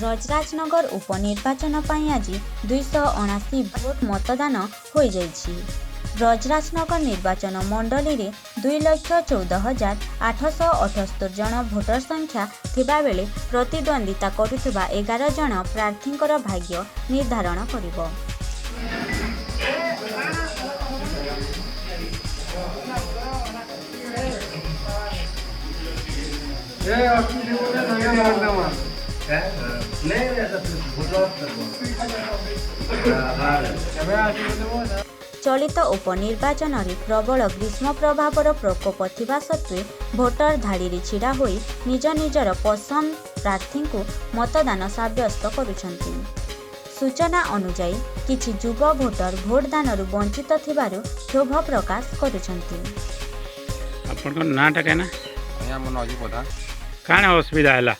ब्रजराजनगर उपनिर्वाचन ପାଇଁ ଆଜି 279 ଭୋଟ मतदान हो जाइछि। ब्रजराजनगर निर्वाचन मंडली रे 2,14,878 जन भोटर संख्या थिबा बेले प्रतिद्वंदिता करुथिबा 11 जन प्रार्थींकर भाग्य निर्धारण करिवो। चलित उपनिर्वाचन रे प्रबल ग्रीष्म प्रभावर प्रकोप थिबा सत्वे भोटर धाड़ी छिड़ा होई निज निजर पसंद प्रार्थी को मतदान साब्यस्त करुछंती। सूचना अनुसार किछि युवा भोटर भोटदान वंचित थिबारु क्षोभ प्रकाश करुछंती। आपन नाटा केना या मन अजी पदा काना असुविधा हला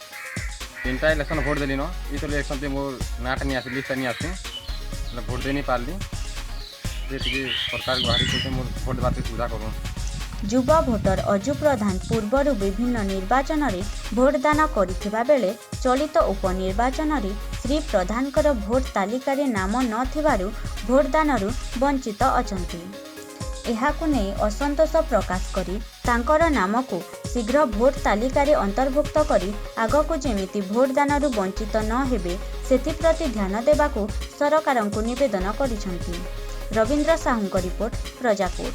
तीनटा इलेक्शन भोट देली न ई तो इलेक्शन पे मोर नाटा नहीं आसी लिस्ट नहीं आसी मतलब भोट देनी पारली सरकार गुहारी को मोर भोट बात सुविधा करूँ। युवा भोटर अजु प्रधान पूर्वर विभिन्न निर्वाचन रे भोटदान करिथिबा बेले चलित उपनिर्वाचन रे श्री प्रधानकर भोट तालिका रे नाम न थिबारु भोटदान वंचित अछंती। एहाकु नै असंतोष प्रकाश करी तांकर नाम को शीघ्र भोट तालिका रे अंतर्भुक्त करी आगकु जेमिति भोटदान वंचित न हेबे सेथिप्रति ध्यान देबाकु सरकारंकु निवेदन करिसंती। रवींद्र साहू रिपोर्ट प्रजाकोट।